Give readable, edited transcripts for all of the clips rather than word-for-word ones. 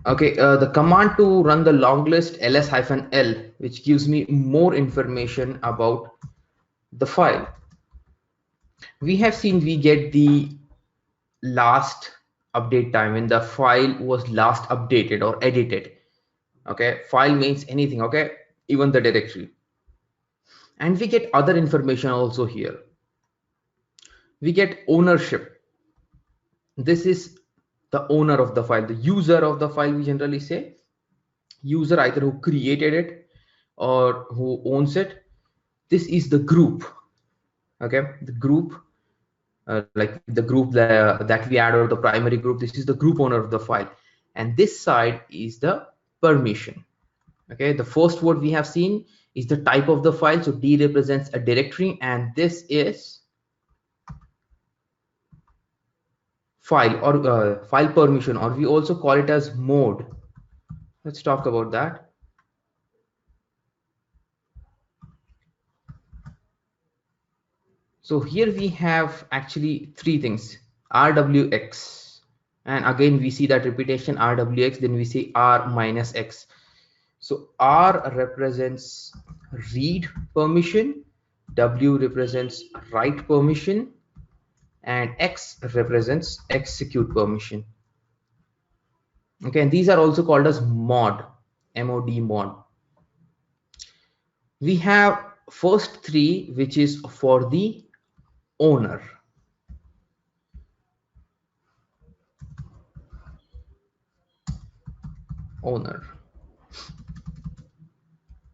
Okay, the command to run the long list ls-l, which gives me more information about the file. We have seen we get the last update time when the file was last updated or edited. Okay, file means anything, okay, even the directory. And we get other information also here. We get ownership. This is the owner of the file, the user of the file, we generally say. User either who created it or who owns it. This is the group. Okay, the group, like the group that we add, or the primary group. This is the group owner of the file, and this side is the permission. Okay, the first word we have seen is the type of the file. So D represents a directory, and this is file, or file permission, or we also call it as mode. Let's talk about that. So here we have actually three things: RWX, and again we see that repetition, RWX, then we say R minus X. So R represents read permission, W represents write permission, and X represents execute permission. Okay, and these are also called as mod, MOD mod. We have first three, which is for the owner.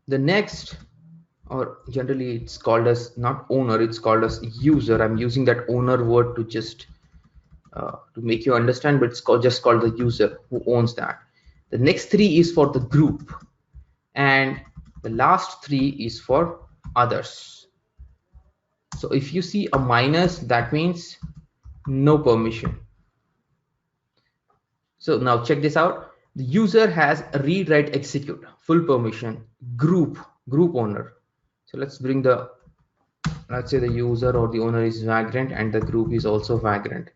The next, or generally it's called as not owner, it's called as user. I'm using that owner word to just to make you understand, but it's just called the user who owns that. The next three is for the group, and the last three is for others. So if you see a minus, that means no permission. So now check this out. The user has read, write, execute, full permission. Group owner. So let's bring the, let's say the user or the owner is Vagrant and the group is also Vagrant.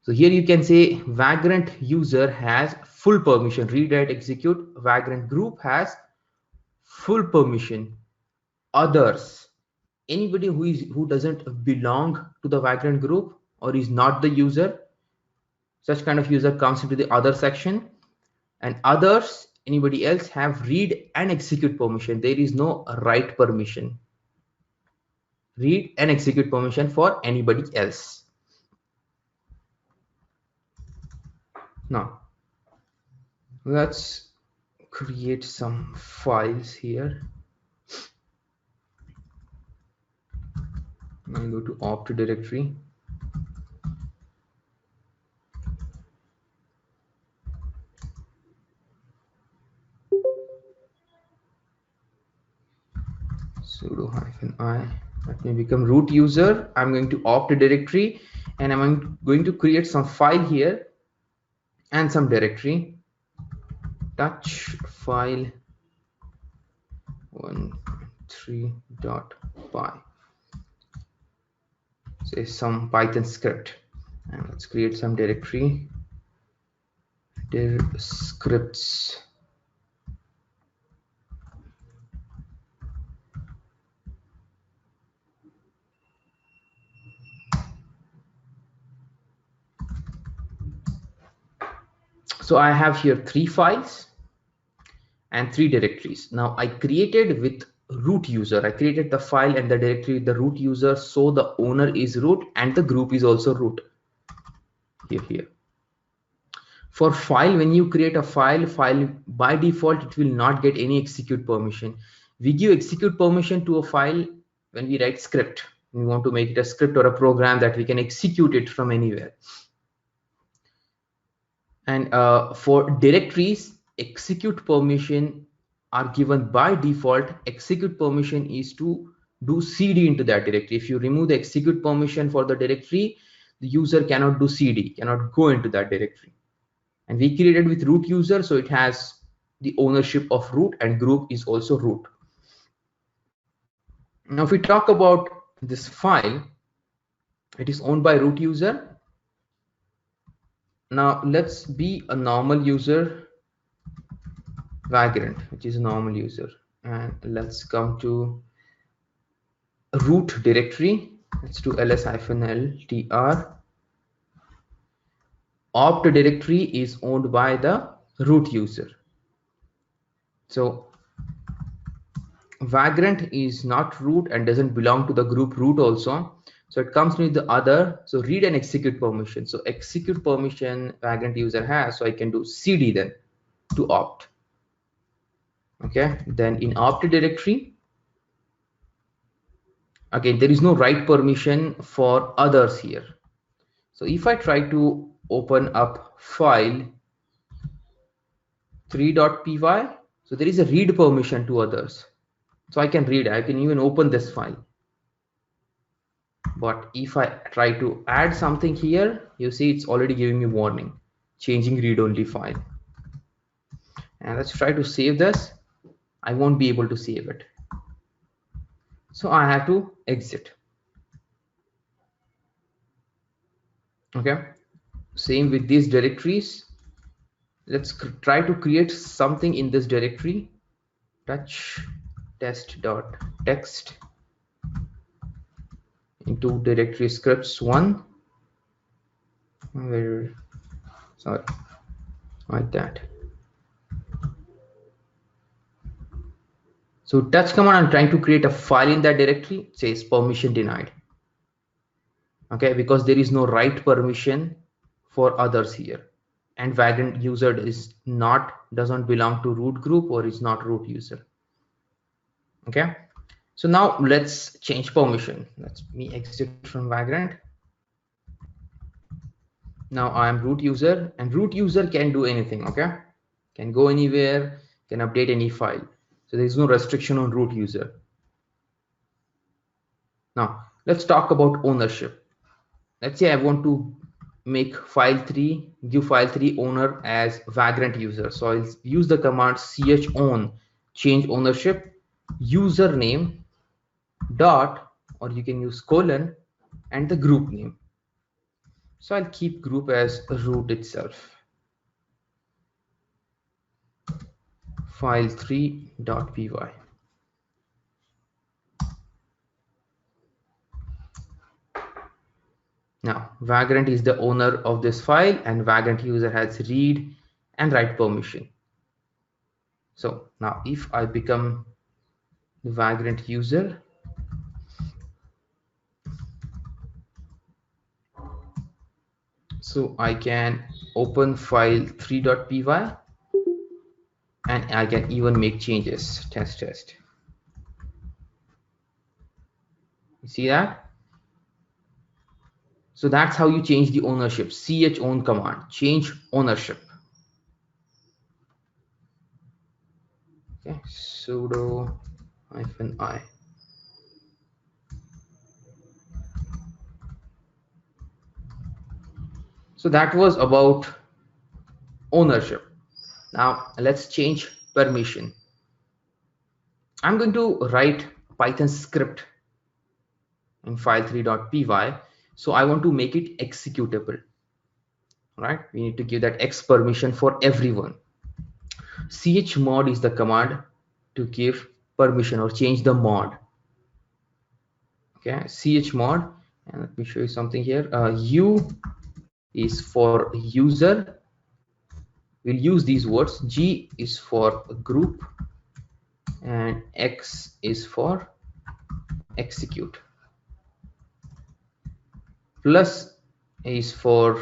So here you can say Vagrant user has full permission, read, write, execute. Vagrant group has full permission. Others, anybody who doesn't belong to the Vagrant group or is not the user, such kind of user comes into the other section. And others, anybody else, have read and execute permission. There is no write permission. Read and execute permission for anybody else. Now let's create some files here. I'm going to go to opt directory. Sudo -i. Let me become root user. I'm going to opt directory, and I'm going to create some file here and some directory. Touch file 13.py. Say some Python script, and let's create some directory. Dir scripts. So I have here three files and three directories. Now I created with root user. I created the file and the directory with the root user, so the owner is root and the group is also root. Here. For file, when you create a file by default, it will not get any execute permission. We give execute permission to a file when we write script. We want to make it a script or a program that we can execute it from anywhere. And for directories, execute permission are given by default. Execute permission is to do cd into that directory. If you remove the execute permission for the directory, the user cannot do cd, cannot go into that directory. And we created with root user, so it has the ownership of root, and group is also root. Now if we talk about this file, it is owned by root user. Now let's be a normal user, Vagrant, which is a normal user, and let's come to root directory. Let's do ls-l tr. Opt directory is owned by the root user. So Vagrant is not root and doesn't belong to the group root also. So it comes with the other. So read and execute permission. So execute permission Vagrant user has. So I can do cd then to opt. Okay. Then in opt directory, again, there is no write permission for others here. So if I try to open up file 3.py, so there is a read permission to others. So I can read, I can even open this file. But if I try to add something here, you see it's already giving me warning, changing read-only file. And let's try to save this. I won't be able to save it. So I have to exit. Okay. Same with these directories. Let's try to create something in this directory. Touch test.txt into directory scripts 1. Where, sorry, like that. So touch command, I'm trying to create a file in that directory. It says permission denied. Okay, because there is no write permission for others here, and Vagrant user doesn't belong to root group or is not root user. Okay, so now let's change permission. Let's me exit from Vagrant. Now I am root user, and root user can do anything. Okay, can go anywhere, can update any file. So there is no restriction on root user. Now let's talk about ownership. Let's say I want to make give file3 owner as Vagrant user. So I'll use the command chown, change ownership, username dot, or you can use colon, and the group name. So I'll keep group as root itself. File3.py. Now Vagrant is the owner of this file, and Vagrant user has read and write permission. So now if I become the Vagrant user, so I can open file 3.py and I can even make changes. Test. You see that? So that's how you change the ownership. chown command, change ownership. Okay, sudo -i. So that was about ownership. Now let's change permission. I'm going to write Python script in file3.py. So I want to make it executable. Right? We need to give that X permission for everyone. Chmod is the command to give permission or change the mod. Okay, chmod, and let me show you something here. U is for user. We'll use these words. G is for group, and X is for execute. Plus is for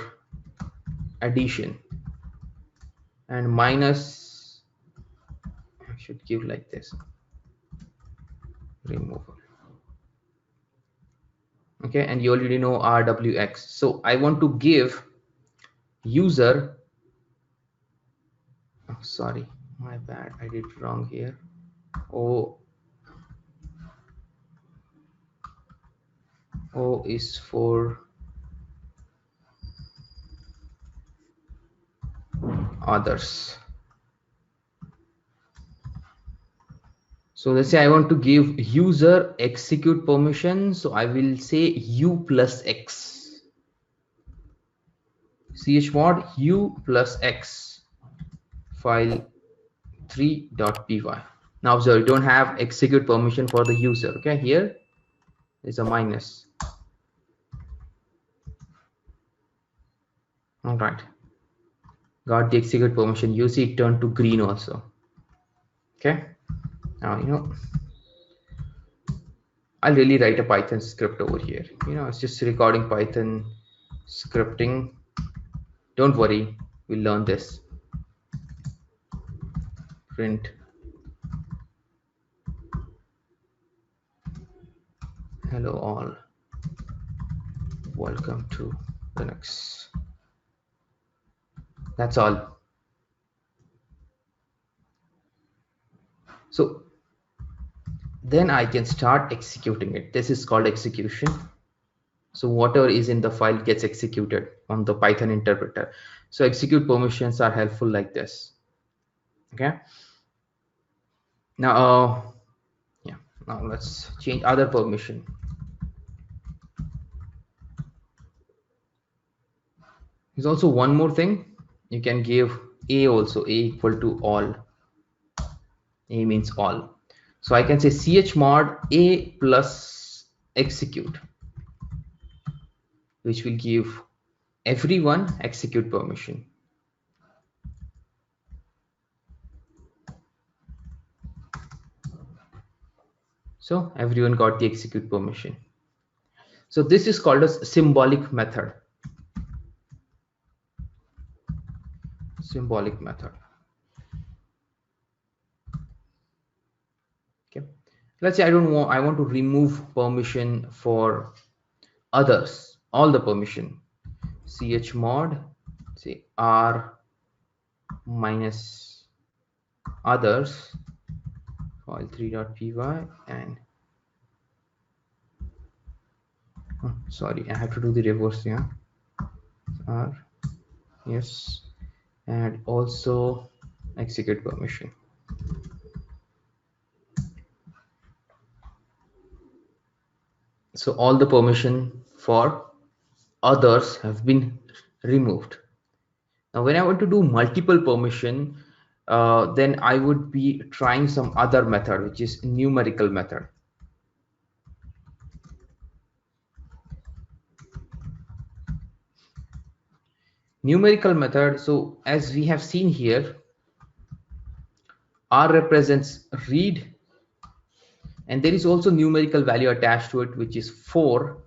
addition, and minus I should give like this, removal. Okay, and you already know RWX. So I want to give user, oh, sorry, my bad, I did wrong here. O is for others. So let's say I want to give user execute permission. So I will say U plus X. chmod u plus x file 3.py. Now observe, you don't have execute permission for the user. Okay, here is a minus. All right, got the execute permission. You see it turned to green also. Okay, now I'll really write a Python script over here. It's just recording Python scripting. Don't worry, we'll learn this. Print hello all, welcome to Linux. That's all. So then I can start executing it. This is called execution. So whatever is in the file gets executed on the Python interpreter. So execute permissions are helpful like this. Okay, now now let's change other permission. There's also one more thing. You can give a also, a equal to all. A means all. So I can say chmod a plus execute, which will give everyone execute permission. So everyone got the execute permission. So this is called as symbolic method. Symbolic method. Okay. Let's say I want to remove permission for others, all the permission. Chmod say r minus others file 3.py and sorry, I have to do the reverse here. R yes, and also execute permission. So all the permission for others have been removed. Now when I want to do multiple permission, then I would be trying some other method, which is numerical method. Numerical method, so as we have seen here, R represents read, and there is also numerical value attached to it, which is 4.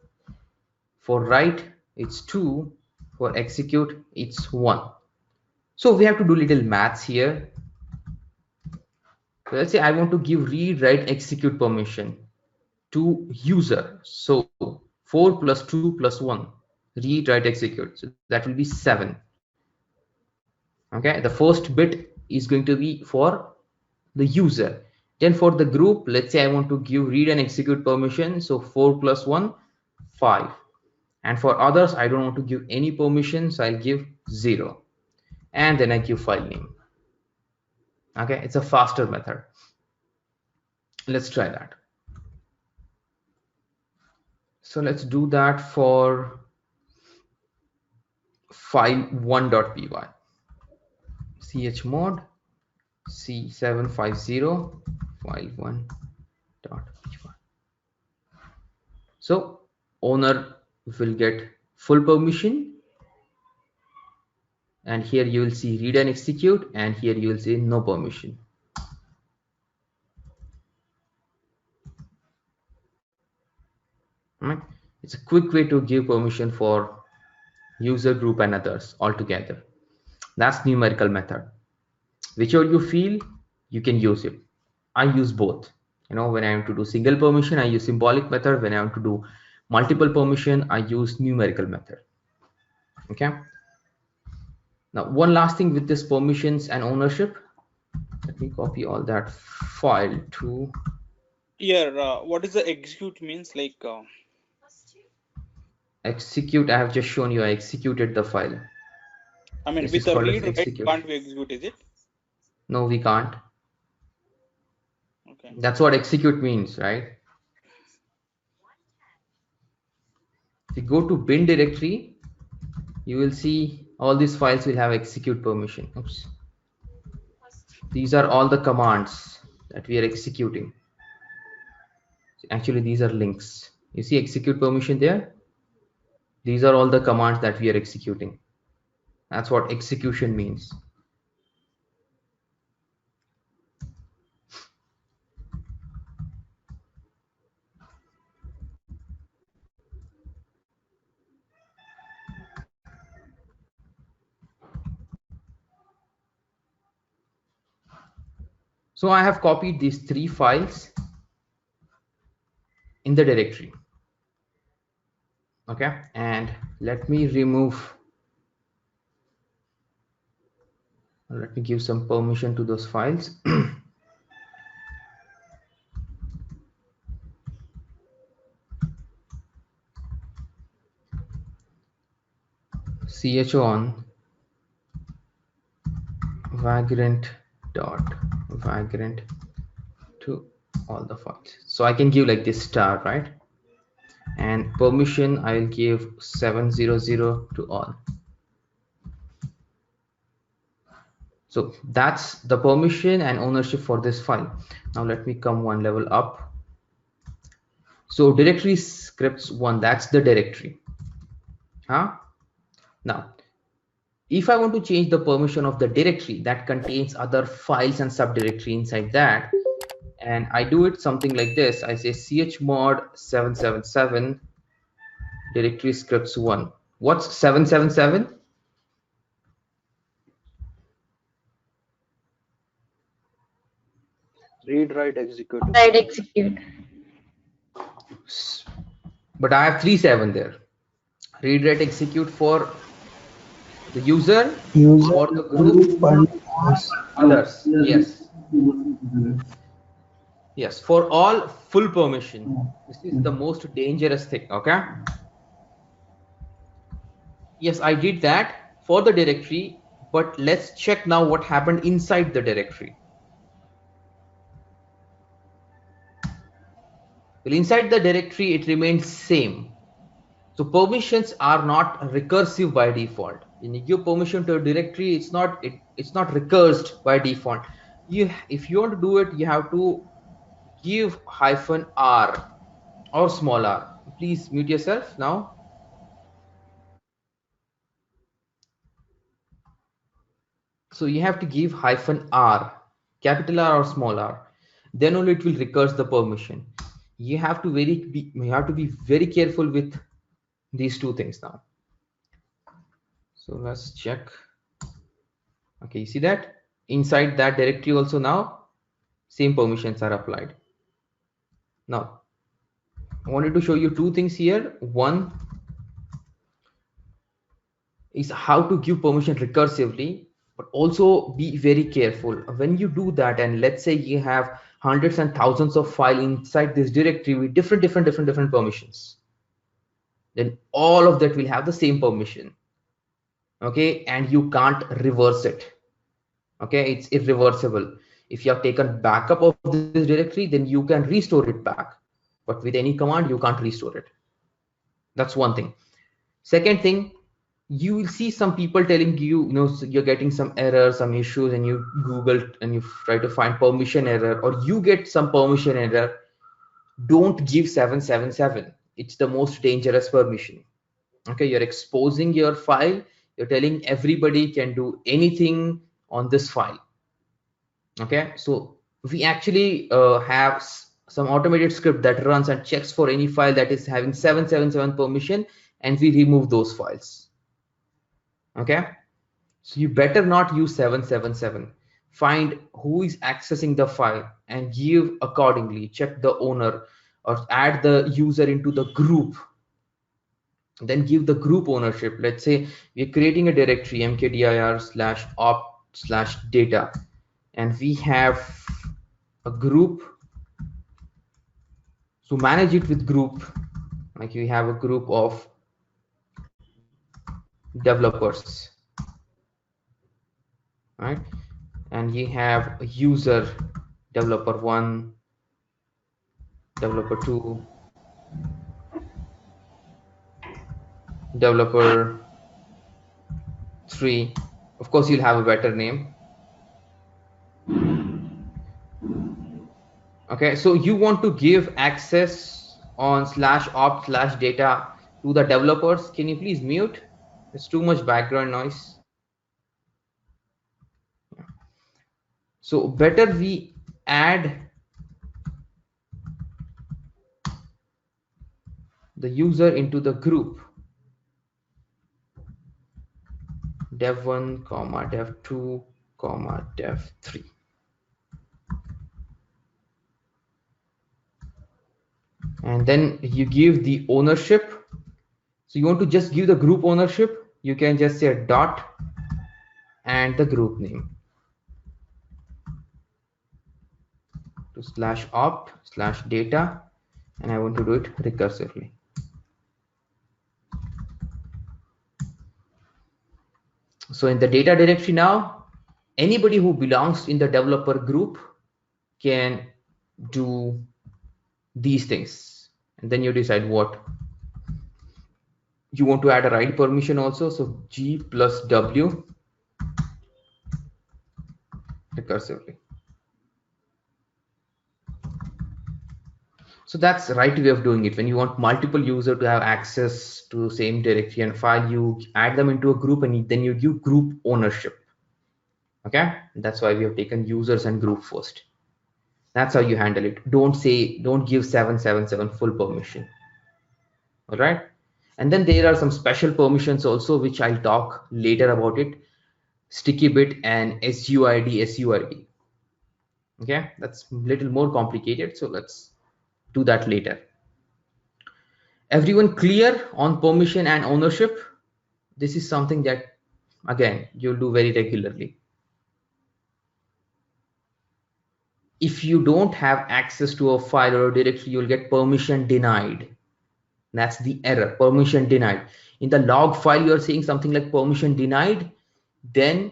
For write it's 2, for execute it's 1. So we have to do little maths here. So let's say I want to give read, write, execute permission to user. So 4 plus 2 plus 1, read, write, execute. So that will be 7. Okay, the first bit is going to be for the user. Then for the group, let's say I want to give read and execute permission. So 4 plus 1, 5. And for others, I don't want to give any permission, so I'll give 0. And then I give file name. Okay, it's a faster method. Let's try that. So let's do that for file 1.py. Chmod c750 file 1.py. So owner will get full permission, and here you will see read and execute, and here you will see no permission. Right? It's a quick way to give permission for user, group, and others all together. That's numerical method. Whichever you feel, you can use it. I use both. When I want to do single permission, I use symbolic method. When I want to do multiple permission, I use numerical method. Okay. Now, one last thing with this permissions and ownership. Let me copy all that file to. Here, what is the execute means? Like Execute. I have just shown you. I executed the file. I mean, This with is the called read, as right? execute. Can't we execute? Is it? No, we can't. Okay. That's what execute means, right? If you go to bin directory, you will see All these files will have execute permission. Oops. These are all the commands that we are executing. Actually, these are links. You see execute permission there? These are all the commands that we are executing. That's what execution means. So I have copied these 3 files in the directory. Okay, and let me give some permission to those files. chown vagrant to all the files. So I can give like this star, right? And permission I'll give 700 to all. So that's the permission and ownership for this file. Now let me come one level up. So directory scripts 1, that's the directory. Now if I want to change the permission of the directory that contains other files and subdirectory inside that, and I do it something like this, I say chmod 777 directory scripts 1. What's 777? Read, write, execute. Right, execute. But I have 37 there. Read, write, execute for the user or the group others. Yes. Yes, for all full permission. This is the most dangerous thing. Okay. Yes, I did that for the directory, but let's check now what happened inside the directory. Well, inside the directory, it remains same. So permissions are not recursive by default. When you give permission to a directory, it's not recursed by default. If you want to do it, you have to give -r or small r. Please mute yourself now. So you have to give -r, capital R or small r. Then only it will recurse the permission. You have to be very careful with these two things now. So let's check. Okay, you see that inside that directory also now same permissions are applied. Now I wanted to show you two things here. One is how to give permission recursively, but also be very careful when you do that. And let's say you have hundreds and thousands of files inside this directory with different permissions, then all of that will have the same permission. Okay, and you can't reverse it. Okay, it's irreversible. If you have taken backup of this directory, then you can restore it back, but with any command you can't restore it. That's one thing. Second thing, you will see some people telling you, you're getting some errors, some issues, and you Google and you try to find permission error, or you get some permission error. Don't give 777. It's the most dangerous permission. Okay, you're exposing your file. You're telling everybody can do anything on this file. Okay, so we actually have some automated script that runs and checks for any file that is having 777 permission, and we remove those files. Okay, so you better not use 777. Find who is accessing the file and give accordingly. Check the owner or add the user into the group, then give the group ownership. Let's say we're creating a directory mkdir/opt/data, and we have a group. So manage it with group, like we have a group of developers, right? And you have a user, developer 1, developer 2, developer 3. Of course, you'll have a better name. Okay, so you want to give access on /opt/data to the developers. Can you please mute? There's too much background noise. So better we add the user into the group dev1 comma dev2 comma dev3, and then you give the ownership. So you want to just give the group ownership, you can just say dot and the group name to /opt/data, and I want to do it recursively. So in the data directory now, anybody who belongs in the developer group can do these things, and then you decide what you want to add. A write permission also, so g plus w recursively. So that's the right way of doing it. When you want multiple users to have access to the same directory and file, you add them into a group and then you give group ownership. Okay, that's why we have taken users and group first. That's how you handle it. Don't give 777 full permission. All right. And then there are some special permissions also, which I'll talk later about it. Sticky bit and SUID. Okay, that's a little more complicated. So let's do that later. Everyone clear on permission and ownership? This is something that, again, you'll do very regularly. If you don't have access to a file or a directory, you'll get permission denied. That's the error, permission denied. In the log file, you're saying something like permission denied, then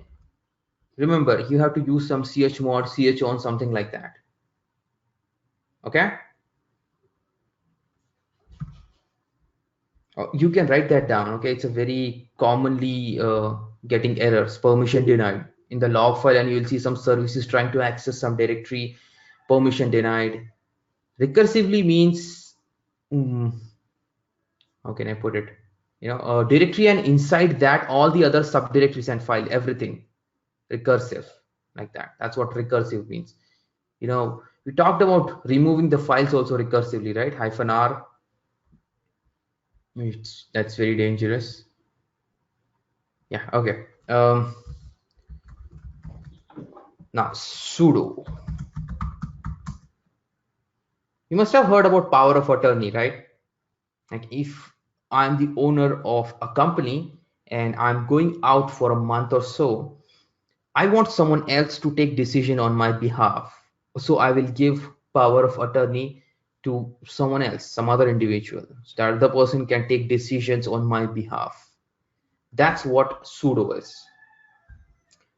remember, you have to use some chmod, chown, something like that. Okay? You can write that down. Okay, it's a very commonly getting errors, permission denied in the log file, and you'll see some services trying to access some directory, permission denied. Recursively means, how can I put it? A directory, and inside that all the other subdirectories and file, everything recursive, like that. That's what recursive means. We talked about removing the files also recursively, right? -r. That's very dangerous. Yeah, okay. Now sudo. You must have heard about power of attorney, right? Like if I'm the owner of a company and I'm going out for a month or so, I want someone else to take decision on my behalf. So I will give power of attorney to someone else, some other individual, so that the person can take decisions on my behalf. That's what sudo is.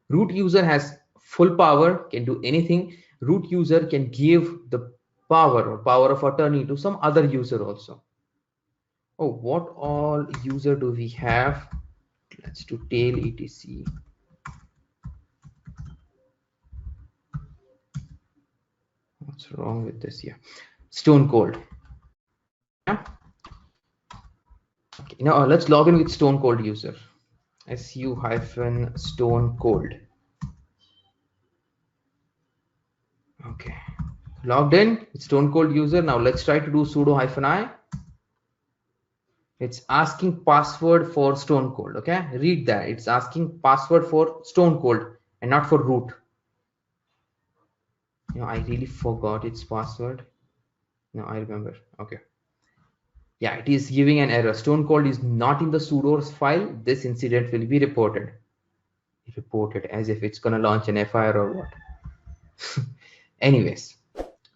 Root user has full power, can do anything. Root user can give the power or power of attorney to some other user also. Oh, what all user do we have? Let's do tail etc. What's wrong with this here? Stone cold. Yeah. Okay, now let's log in with stone cold user. su-stone cold. Okay, logged in with stone cold user. Now let's try to do sudo -i. It's asking password for stone cold. Okay, read that. It's asking password for stone cold and not for root. I really forgot its password. No, I remember. Okay. Yeah, it is giving an error. Stone cold is not in the sudo's file. This incident will be reported. Reported as if it's gonna launch an FIR or what. Anyways,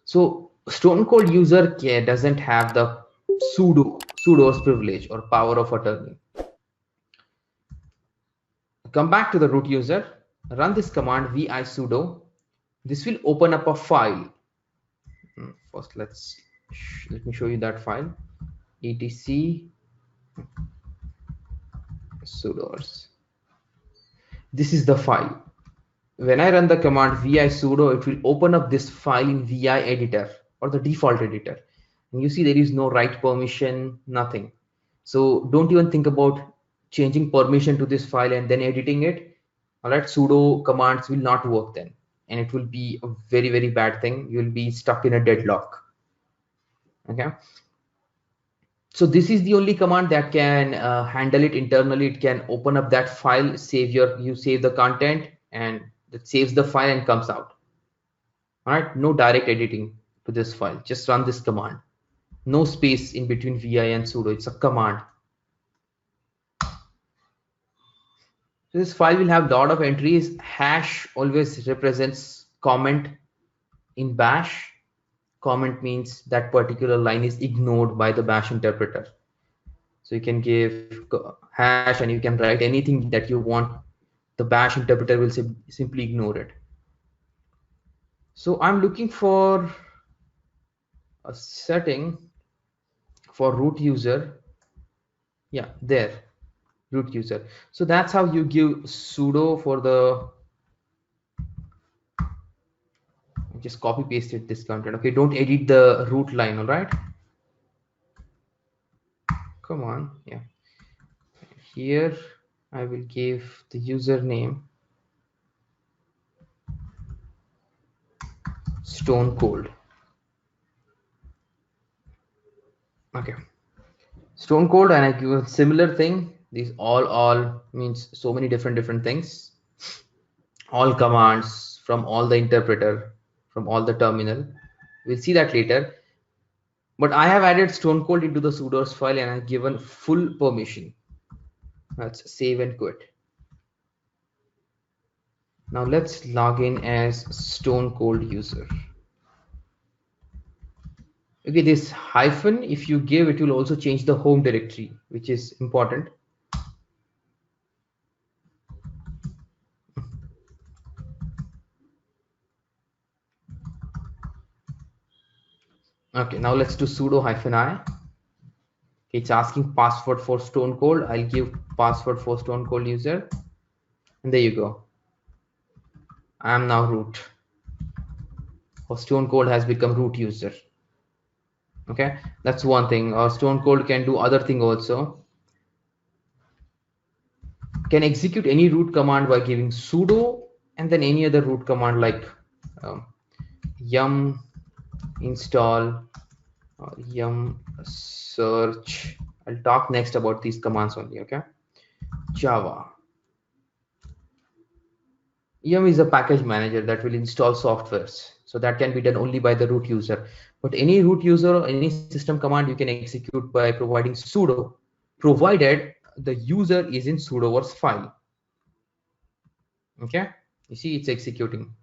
so stone cold user doesn't have the sudo's privilege or power of attorney. Come back to the root user, run this command vi sudo. This will open up a file. First, let me show you that file. etc sudoers. This is the file. When I run the command vi sudo, it will open up this file in vi editor or the default editor. And you see there is no write permission, nothing. So don't even think about changing permission to this file and then editing it. All right, sudo commands will not work then. And it will be a very, very bad thing. You'll be stuck in a deadlock. Okay. So this is the only command that can handle it internally. It can open up that file, you save the content, and it saves the file and comes out. All right, no direct editing to this file. Just run this command. No space in between vi and sudo. It's a command. So this file will have a lot of entries. Hash always represents comment in bash. Comment means that particular line is ignored by the bash interpreter. So you can give hash and you can write anything that you want. The bash interpreter will simply ignore it. So I'm looking for a setting for root user. Yeah, there, root user. So that's how you give sudo for the, just copy pasted this content. Okay, don't edit the root line. All right, come on. Yeah, here I will give the username stone cold. Okay, stone cold, and I give a similar thing. These all means so many different things. All commands from all the interpreter, from all the terminal. We'll see that later. But I have added stone cold into the sudoers file and I've given full permission. Let's save and quit. Now let's log in as stone cold user. Okay, this hyphen, if you give, it will also change the home directory, which is important. Okay, now let's do sudo -i. It's asking password for stone cold. I'll give password for stone cold user, and there you go. I am now root. Or stone cold has become root user. Okay, that's one thing. Or stone cold can do other thing also. Can execute any root command by giving sudo and then any other root command like yum install or yum search. I'll talk next about these commands only. Okay, Java. Yum is a package manager that will install softwares, so that can be done only by the root user. But any root user or any system command you can execute by providing sudo, provided the user is in sudoers file. Okay, you see it's executing.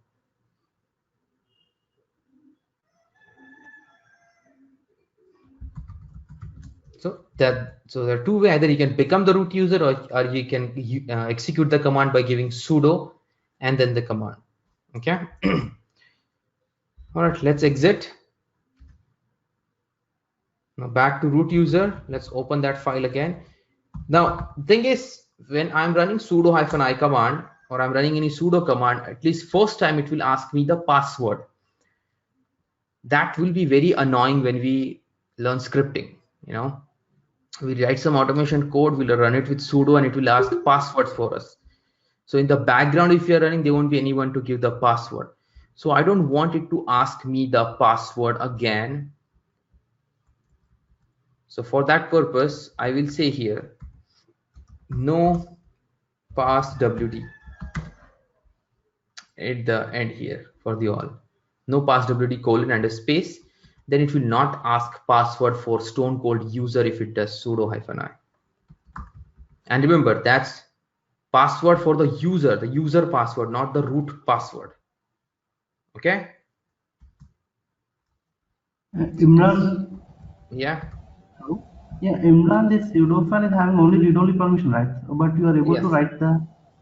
So there are two ways: either you can become the root user, or you can execute the command by giving sudo and then the command. Okay. All right, let's exit. Now back to root user. Let's open that file again. Now thing is, when I'm running sudo -i command, or I'm running any sudo command, at least first time it will ask me the password. That will be very annoying when we learn scripting. You know, we write some automation code, we'll run it with sudo, and it will ask passwords for us. So in the background, if you're running, there won't be anyone to give the password. So I don't want it to ask me the password again. So for that purpose, I will say here, no passwd at the end here for the all. No passwd colon and a space. Then it will not ask password for stone cold user if it does sudo -i. And remember, that's password for the user password, not the root password. Okay. Imran. Yeah. Yeah, Imran, this sudo file is having only read-only permission, right? But you are able to write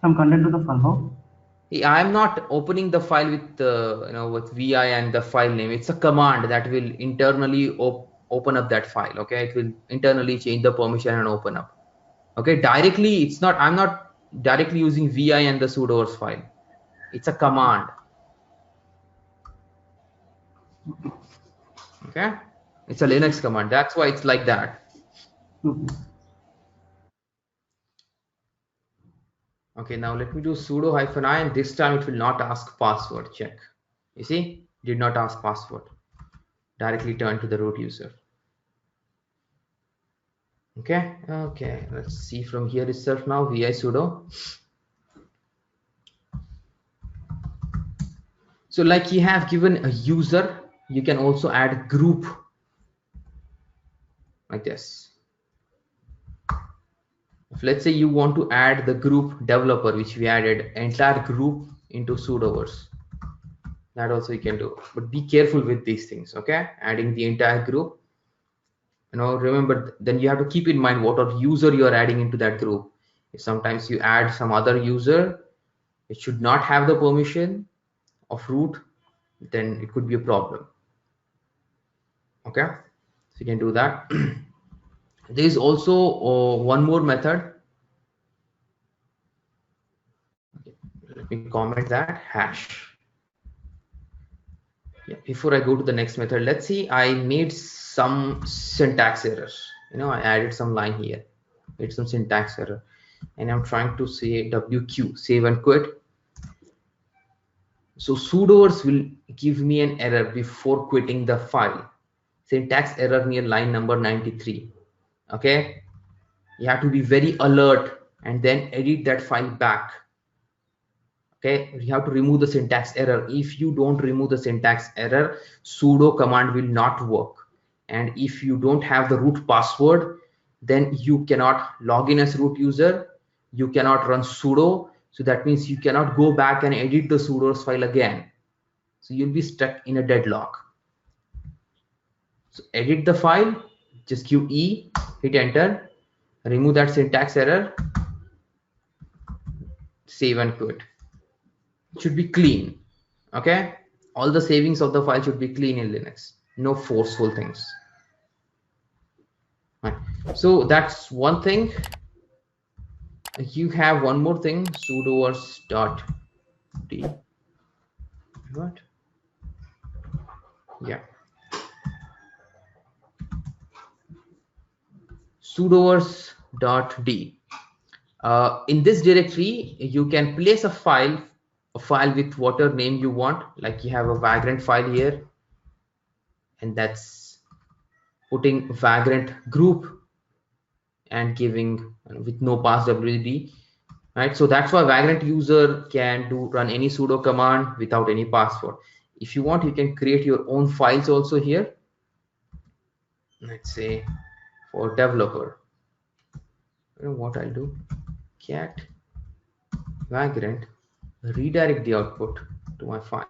some content to the file. How? I'm not opening the file with with vi and the file name. It's a command that will internally open up that file. Okay, it will internally change the permission and open up. Okay, directly it's not. I'm not directly using vi and the sudoers file. It's a command. Okay, it's a Linux command. That's why it's like that. Okay. Okay, now let me do sudo -i, and this time it will not ask password. Check. You see, did not ask password. Directly turn to the root user. Okay, okay, let's see from here itself now. Vi sudo. So like you have given a user, you can also add group like this. If let's say you want to add the group developer, which we added entire group into sudoers, that also you can do. But be careful with these things, okay? Adding the entire group. Remember, then you have to keep in mind what are user you are adding into that group. If sometimes you add some other user, it should not have the permission of root, then it could be a problem. Okay, so you can do that. There is also one more method. Okay, let me comment that hash. Yeah, before I go to the next method, let's see, I made some syntax errors. I added some line here, made some syntax error, and I'm trying to say wq, save and quit. So sudoers will give me an error before quitting the file. Syntax error near line number 93. Okay, you have to be very alert and then edit that file back. Okay, you have to remove the syntax error. If you don't remove the syntax error, sudo command will not work. And if you don't have the root password, then you cannot log in as root user, you cannot run sudo. So that means you cannot go back and edit the sudoers file again. So you'll be stuck in a deadlock. So edit the file, just QE, hit enter, remove that syntax error, save and quit. It should be clean. Okay, all the savings of the file should be clean in Linux, no forceful things. Right. So that's one thing. You have one more thing, sudoers.d. What? Yeah, sudoers.d. In this directory, you can place a file with whatever name you want. Like you have a Vagrant file here, and that's putting Vagrant group and giving with no pass wd, right? So that's why Vagrant user can run any sudo command without any password. If you want, you can create your own files also here. Let's say for developer, what I'll do, cat Vagrant, redirect the output to my file.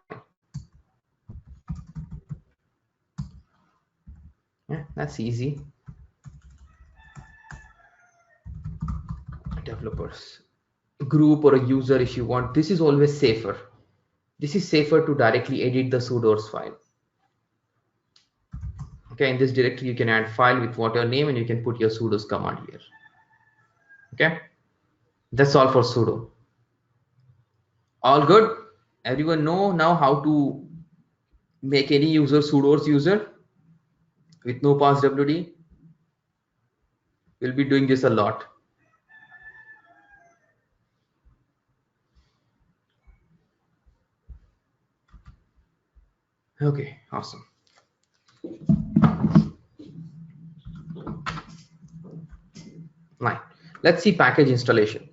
Yeah, that's easy. Developers group or a user, if you want, this is always safer. This is safer to directly edit the sudoers file. Okay, in this directory you can add file with whatever name and you can put your sudo's command here. Okay, that's all for sudo. All good? Everyone know now how to make any user sudoers user with no pass wd? We'll be doing this a lot. Okay, awesome. Right, let's see package installation.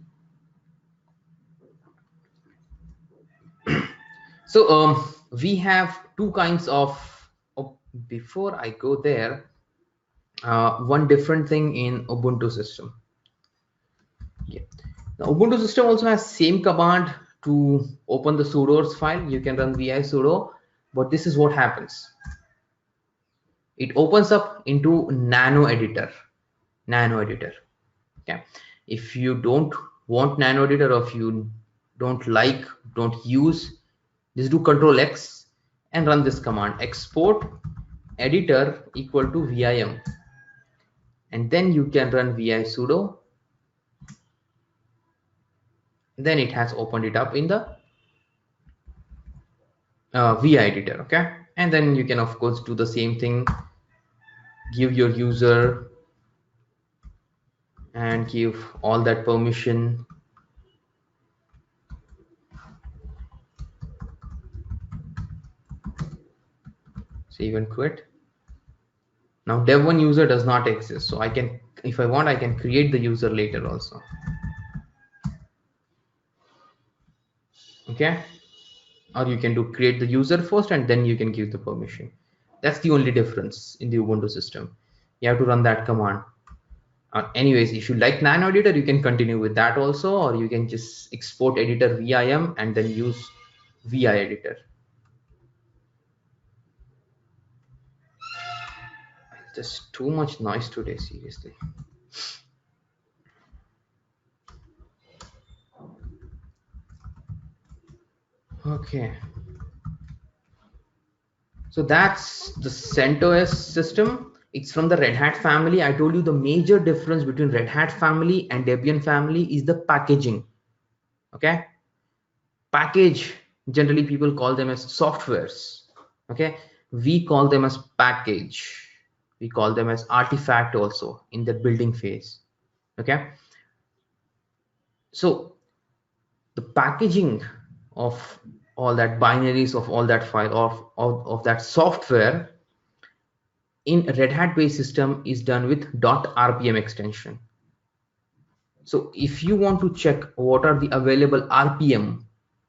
So we have two kinds of before I go there, one different thing in Ubuntu system. Yeah. The Ubuntu system also has same command to open the sudoers file. You can run vi sudo, but this is what happens. It opens up into nano editor. Okay, if you don't want nano editor, or if you don't use, just do Control X and run this command, export editor equal to vim, and then you can run vi sudo then it has opened it up in the VI editor. Okay, and then you can of course do the same thing, give your user and give all that permission. Save and quit. Now dev1 user does not exist, so I can, if I want, I can create the user later also. Okay, or you can do create the user first and then you can give the permission. That's the only difference in the Ubuntu system. You have to run that command. Anyways, if you like nano editor, you can continue with that also, or you can just export editor vim and then use vi editor. Just too much noise today, seriously. Okay, so that's the CentOS system. It's from the Red Hat family. I told you the major difference between Red Hat family and Debian family is the packaging. Okay, package, generally people call them as softwares. Okay, we call them as package. We call them as artifact also in the building phase. Okay, so the packaging of all that binaries of all that file of that software in Red Hat based system is done with .rpm extension. So if you want to check what are the available RPM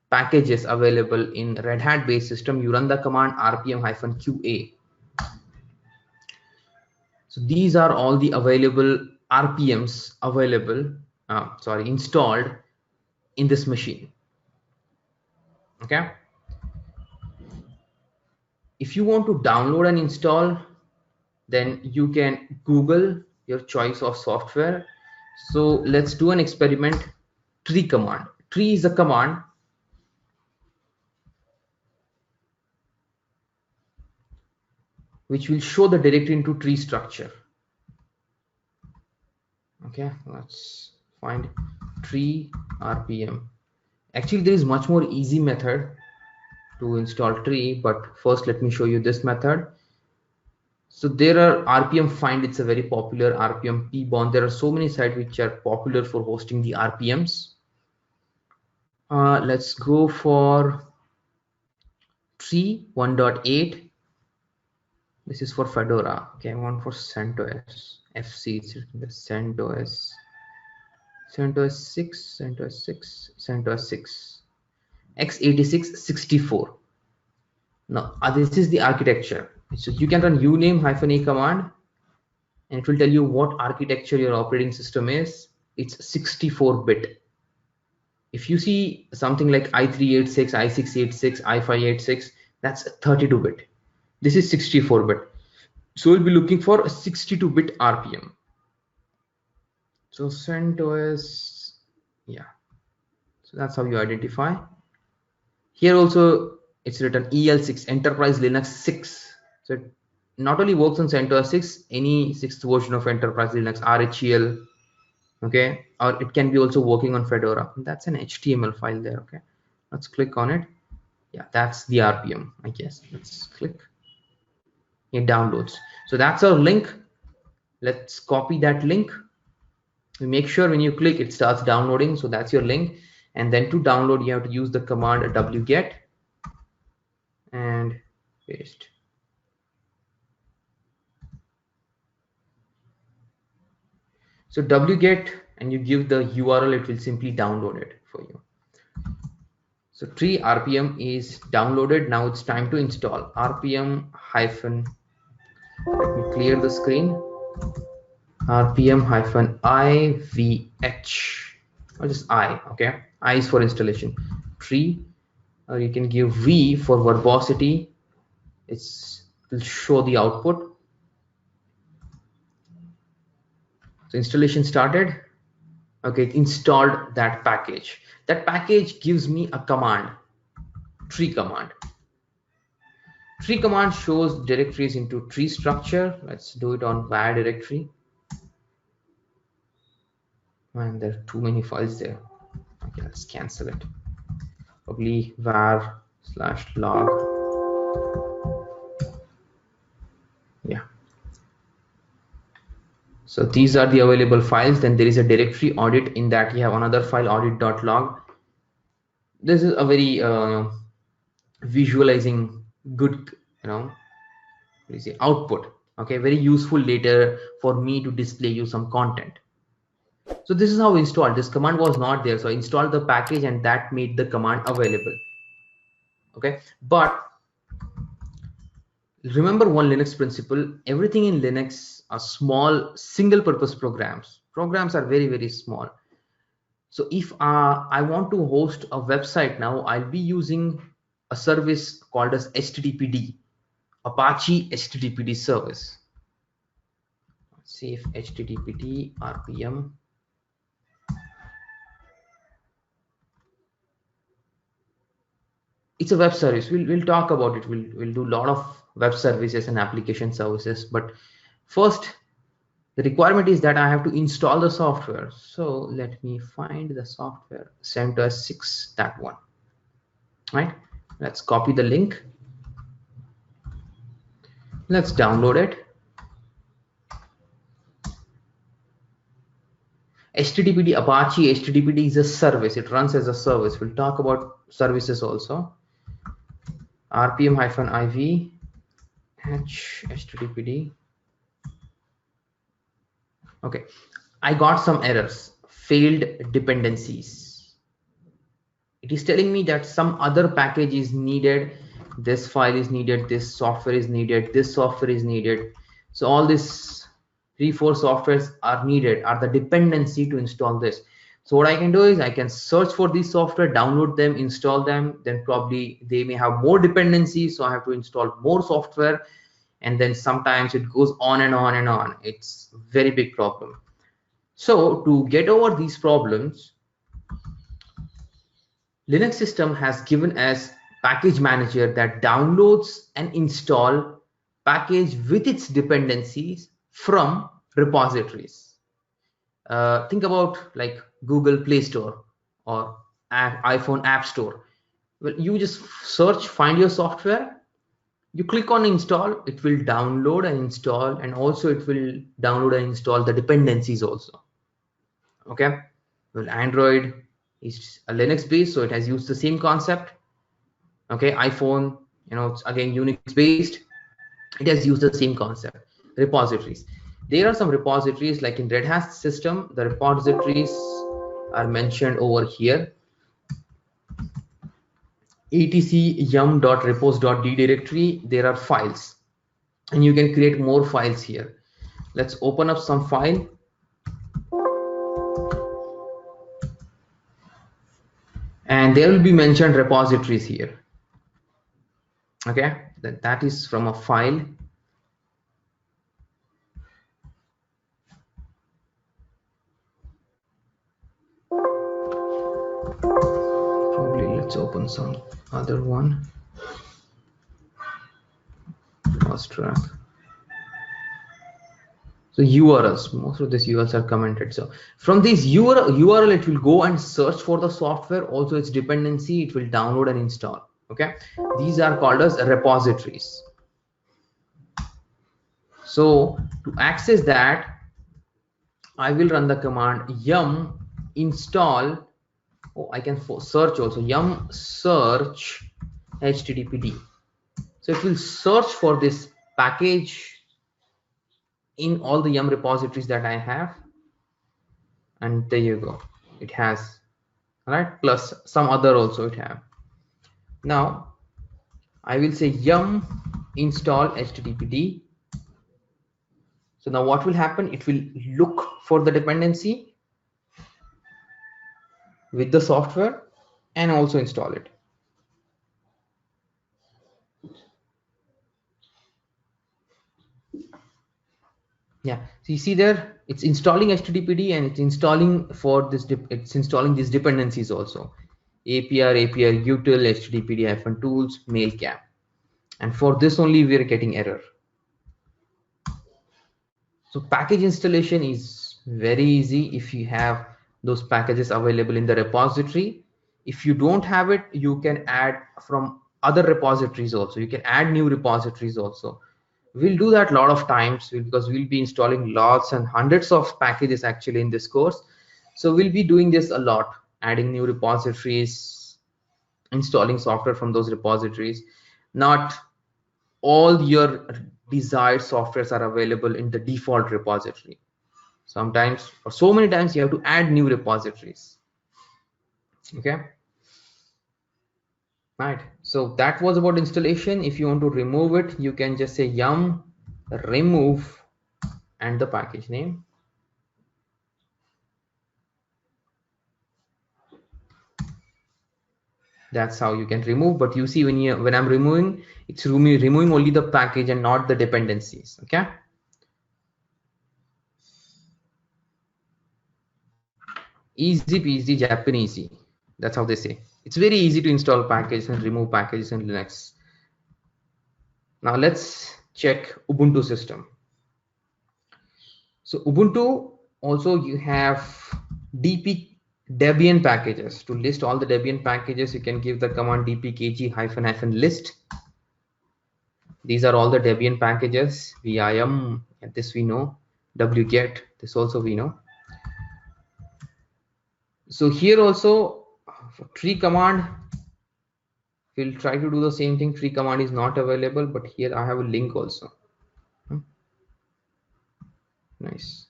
packages available in Red Hat based system, you run the command rpm-qa. So these are all the available RPMs available, installed in this machine. Okay. If you want to download and install, then you can Google your choice of software. So let's do an experiment. Tree command. Tree is a command which will show the directory into tree structure. Okay, let's find tree RPM. Actually, there is much more easy method to install tree, but first let me show you this method. So there are RPM find, it's a very popular RPM pbond. There are so many sites which are popular for hosting the RPMs. Let's go for tree 1.8. This is for Fedora. Okay, one for CentOS. FC, it's the CentOS. CentOS 6, CentOS 6, CentOS 6. x86 64. Now, this is the architecture. So you can run uname-a command and it will tell you what architecture your operating system is. It's 64-bit. If you see something like i386, i686, i586, that's 32-bit. This is 64-bit. So we'll be looking for a 62-bit RPM. So CentOS, yeah. So that's how you identify. Here also it's written EL6, Enterprise Linux 6. So it not only works on CentOS 6, any 6th version of Enterprise Linux, RHEL, okay, or it can be also working on Fedora. That's an HTML file there. Okay, let's click on it. Yeah, that's the RPM, I guess. Let's click. It downloads. So that's our link. Let's copy that link. We make sure when you click it starts downloading. So that's your link. And then to download you have to use the command wget and paste. So wget and you give the URL, it will simply download it for you. So tree RPM is downloaded. Now it's time to install rpm hyphen, let me clear the screen, rpm hyphen ivh, or just I. Okay, I is for installation. Tree, or you can give V for verbosity. It will show the output. So installation started. Okay, it installed that package. That package gives me a command, tree command. Tree command shows directories into tree structure. Let's do it on var directory. And there are too many files there. Okay, let's cancel it. Probably var/log. Yeah. So these are the available files. Then there is a directory audit. In that you have another file, audit.log. This is a very visualizing good, output. Okay, very useful later for me to display you some content. So this is how we installed. This command was not there, so I installed the package and that made the command available. Okay, but remember one Linux principle: everything in Linux are small single purpose programs. Programs are very, very small. So if I want to host a website now, I'll be using a service called as HTTPD, Apache HTTPD service. Let's see if HTTPD RPM. It's a web service. We'll talk about it. We'll do a lot of web services and application services. But first, the requirement is that I have to install the software. So let me find the software. CentOS 6, that one. Right? Let's copy the link. Let's download it. HTTPD Apache HTTPD is a service. It runs as a service. We'll talk about services also. RPM-IV HTTPD. Okay, I got some errors. Failed dependencies. It is telling me that some other package is needed. This file is needed. This software is needed. This software is needed. So all these 3-4 softwares are needed, are the dependency to install this. So what I can do is I can search for this software, download them, install them. Then probably they may have more dependencies, so I have to install more software. And then sometimes it goes on and on and on. It's a very big problem. So to get over these problems, Linux system has given us package manager that downloads and install package with its dependencies from repositories. Think about like Google Play Store or iPhone App Store. Well, you just search, find your software, you click on install, it will download and install, and also it will download and install the dependencies also. Okay, well, Android is a Linux based, so it has used the same concept. Okay, iPhone, it's again Unix based, it has used the same concept. Repositories, there are some repositories like in Red Hat system. The repositories are mentioned over here. etc yum.repos.d directory, there are files and you can create more files here. Let's open up some file. And there will be mentioned repositories here. Okay, that is from a file. Probably let's open some other one. Lost track. So URLs, most of these URLs are commented. So from this URL, it will go and search for the software, also its dependency, it will download and install. Okay, these are called as repositories. So to access that, I will run the command yum install. Oh, I can search also, yum search HTTPD. So it will search for this package in all the yum repositories that I have, and there you go, it has. All right, plus some other also it have. Now I will say yum install HTTPD. So now what will happen, it will look for the dependency with the software and also install it. Yeah, so you see there, it's installing HTTPD and it's installing for this, it's installing these dependencies also. APR util, HTTPD-tools, mailcam. And for this only we are getting error. So package installation is very easy if you have those packages available in the repository. If you don't have it, you can add from other repositories also. You can add new repositories also. We'll do that a lot of times because we'll be installing lots and hundreds of packages actually in this course. So we'll be doing this a lot, adding new repositories, installing software from those repositories. Not all your desired softwares are available in the default repository. Sometimes, or so many times, you have to add new repositories. Okay, right. So that was about installation. If you want to remove it, you can just say yum remove and the package name. That's how you can remove. But you see, when I'm removing, it's removing only the package and not the dependencies. Okay. Easy peasy Japanesey. That's how they say. It's very easy to install packages and remove packages in Linux. Now let's check Ubuntu system. So Ubuntu also, you have dp Debian packages. To list all the Debian packages, you can give the command dpkg-list. These are all the Debian packages. vim, this we know. wget, this also we know. So here also, for tree command, we'll try to do the same thing. Tree command is not available, but here I have a link also. Nice.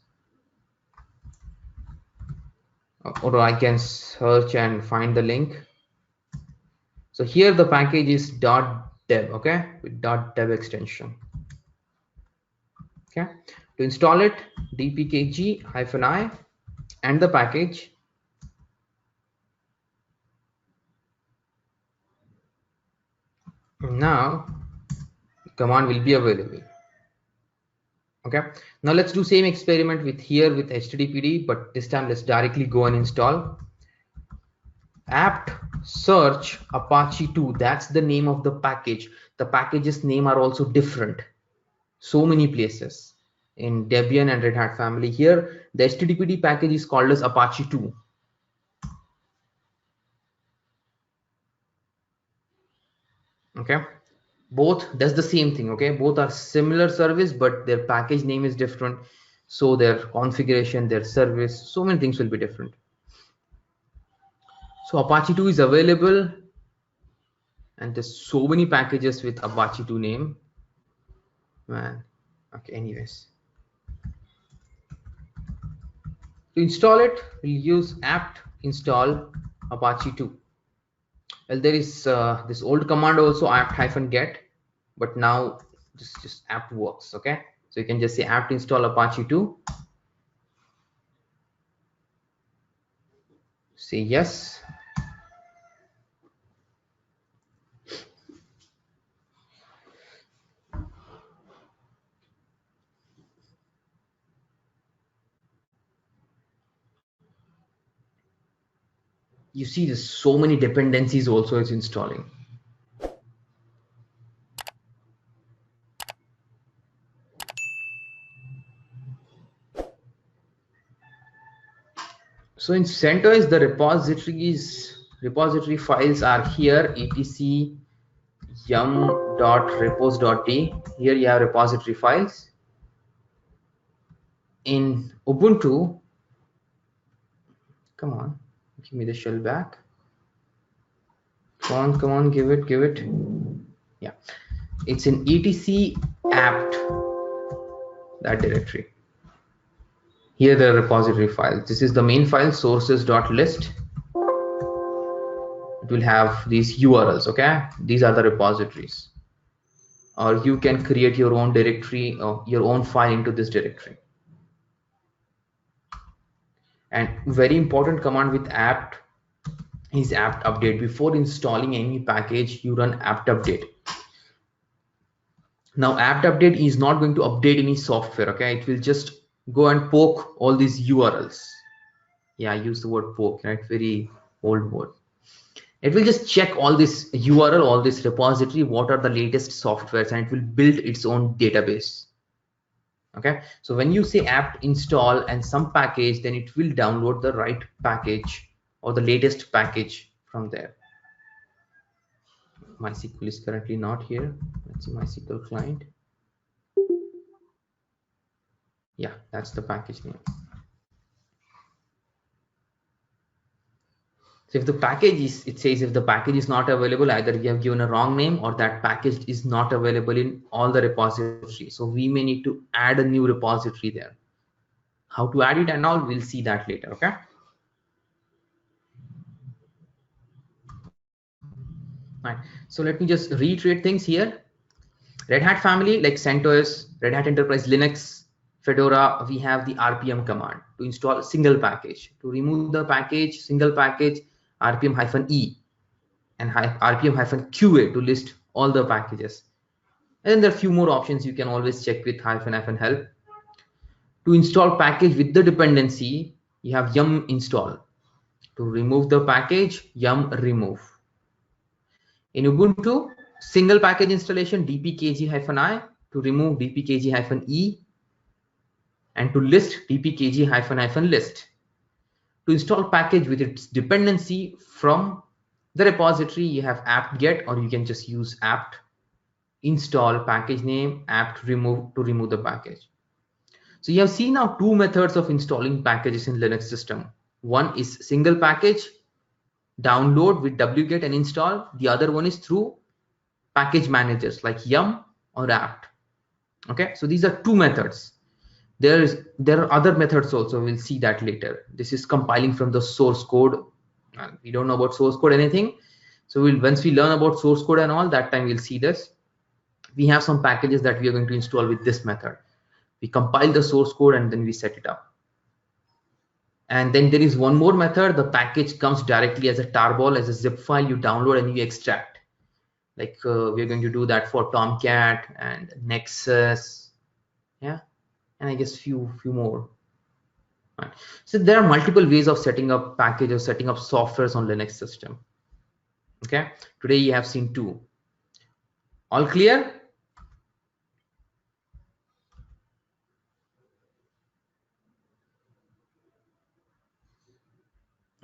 Or I can search and find the link. So here the package is .deb, okay, with .deb extension. Okay, to install it, dpkg-i and the package. Now the command will be available. Okay, now let's do same experiment with here with httpd, but this time let's directly go and install apt search apache 2. That's the name of the package. The packages name are also different, so many places in Debian and Red Hat family. Here the httpd package is called as apache 2. Okay, both does the same thing. Okay, both are similar service, but their package name is different, so their configuration, their service, so many things will be different. So apache 2 is available, and there's so many packages with apache 2 name, man. Okay, anyways, to install it, we'll use apt install apache 2. Well, there is this old command also, apt-get, but now just apt works. Okay, so you can just say apt install apache 2, say yes. You see there's so many dependencies also it's installing. So in CentOS, the repository files are here, etc yum.repos.d. Here you have repository files. In Ubuntu, come on, give me the shell back. Come on, give it. Yeah, it's in etc apt, that directory. Here the repository files. This is the main file, sources.list. It will have these URLs. Okay, these are the repositories, or you can create your own directory or your own file into this directory. And very important command with apt is apt update. Before installing any package, you run apt update. Now apt update is not going to update any software. Okay, it will just go and poke all these URLs. Yeah, I use the word poke, right? Very old word. It will just check all this URL, all this repository, what are the latest softwares, and it will build its own database. Okay, so when you say apt install and some package, then it will download the right package or the latest package from there. MySQL is currently not here. Let's see MySQL client. Yeah, that's the package name. So if the package is, it says if the package is not available, either you have given a wrong name or that package is not available in all the repositories. So we may need to add a new repository there. How to add it and all, we'll see that later. Okay. Right. So let me just reiterate things here. Red Hat family like CentOS, Red Hat Enterprise Linux, Fedora, we have the RPM command to install a single package. To remove the package, single package, RPM-E and RPM-QA to list all the packages. And then there are a few more options you can always check with -help. To install package with the dependency, you have yum install. To remove the package, yum remove. In Ubuntu, single package installation dpkg-i to remove dpkg-e and to list dpkg-list. To install package with its dependency from the repository, you have apt-get, or you can just use apt install package name apt remove to remove the package. So you have seen now two methods of installing packages in Linux system. One is single package download with wget and install. The other one is through package managers like yum or apt. Okay, so these are two methods. There are other methods also. We'll see that later. This is compiling from the source code. We don't know about source code anything. So once we learn about source code and all, that time we'll see this. We have some packages that we are going to install with this method. We compile the source code and then we set it up. And then there is one more method. The package comes directly as a tarball, as a zip file you download and you extract. Like we're going to do that for Tomcat and Nexus. Yeah. And I guess few more. Right. So there are multiple ways of setting up packages, setting up softwares on Linux system. Okay. Today you have seen two. All clear?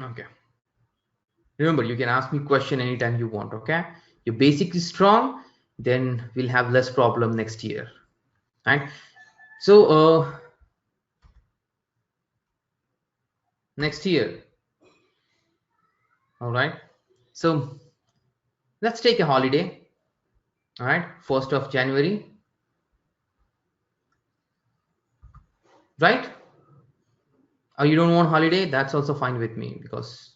Okay. Remember, you can ask me question anytime you want. Okay. Your basic is strong, then we'll have less problem next year. Right. So next year. All right. So let's take a holiday. All right. 1st of January. Right? Or you don't want holiday? That's also fine with me because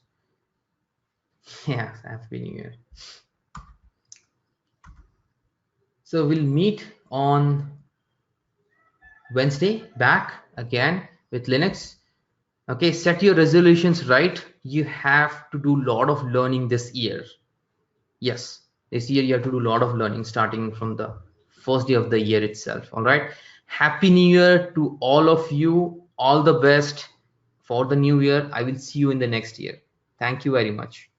yeah, Happy New Year. So we'll meet on Wednesday back again with Linux. Okay, set your resolutions right. You have to do a lot of learning this year. Yes, this year you have to do a lot of learning starting from the first day of the year itself. All right. Happy New Year to all of you. All the best for the new year. I will see you in the next year. Thank you very much.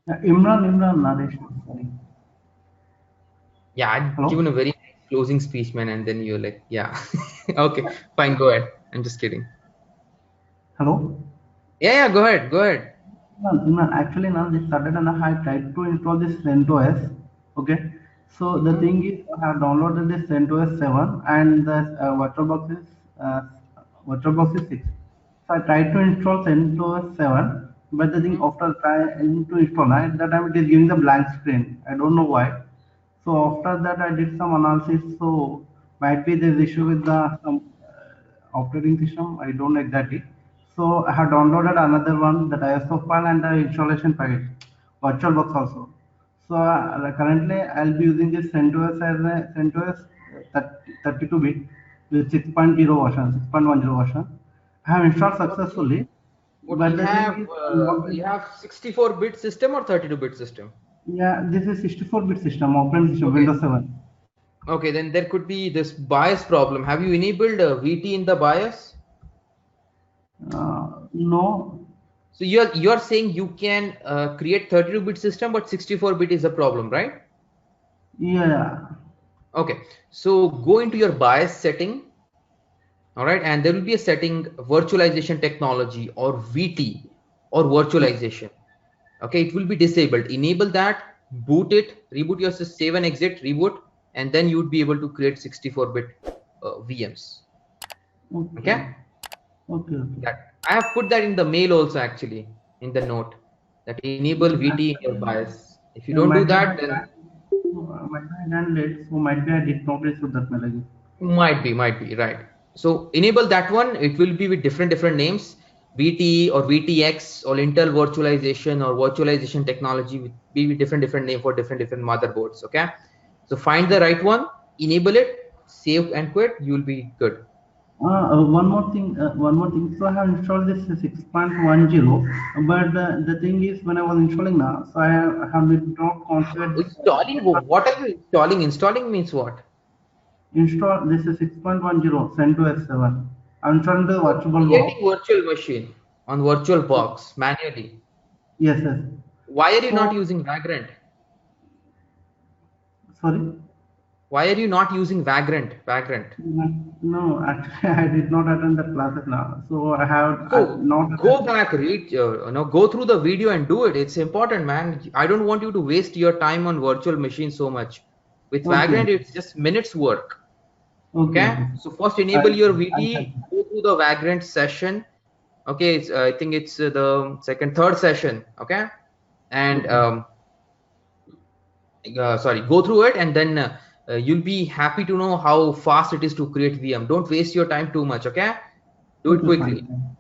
Imran, Naresh, sorry. Yeah, I'd Hello? given a very closing speech, man, and then you're like, yeah. Okay, fine, go ahead. I'm just kidding. Hello? Yeah, go ahead, go ahead. Imran, actually now this Saturday and I tried to install this CentOS. Okay. So the thing is I have downloaded this CentOS 7 and the uh, VirtualBox is 6. So I tried to install CentOS 7, but the thing after trying to install at that time it is giving the blank screen. I don't know why. So after that I did some analysis. So might be there's issue with the some operating system. I don't know exactly. So I have downloaded another one, that ISO file and the installation package, VirtualBox also. So currently I'll be using this CentOS as a CentOS 32-bit with 6.0 version, 6.10 version. I have installed successfully, What but the thing is, you have 64-bit system or 32-bit system? yeah, this is 64-bit system, operating system, Okay. Windows 7. Okay, then there could be this BIOS problem. Have you enabled VT in the BIOS? No. So you're saying you can create 32-bit system, but 64-bit is a problem, right? Yeah. Okay, so go into your BIOS setting All right, and there will be a setting virtualization technology or VT or virtualization. Okay, it will be disabled. Enable that, boot it, reboot your system, save and exit, reboot, and then you would be able to create 64-bit VMs. Okay. Okay, Okay. Okay. that I have put that in the mail also, actually, in the note, that enable VT in your Actually, BIOS. If you don't do might be that, I then might be I done late, so might be I did not receive that mail again. might be right. So enable that one. It will be with different names, VT or VTX or Intel virtualization or virtualization technology, with be with different name for different motherboards. Okay, so find the right one, enable it, save and quit. You will be good. One more thing. One more thing. So I have installed this 6.10, but the thing is, when I was installing now, so I have not configured this. Installing, what are you installing? Installing means what? Install this is 6.10 CentOS 7. I'm installing the So virtual box. creating virtual machine on virtual box manually. Yes, yes. Why are you not So using Vagrant? sorry. Why are you not using Vagrant? Vagrant. No, actually, I did not attend the classes now. So I So not go attended. back, read, go through the video and do it. It's important, man. I don't want you to waste your time on virtual machines so much. With Okay, Vagrant, okay, it's just minutes work. okay, Okay. okay. So first I enable your I have. VT, go through the Vagrant session. Okay. I think it's the third session. Okay. And Okay, sorry, go through it, and then you'll be happy to know how fast it is to create VM. Don't waste your time too much. Okay. Do it okay, fine, quickly. fine.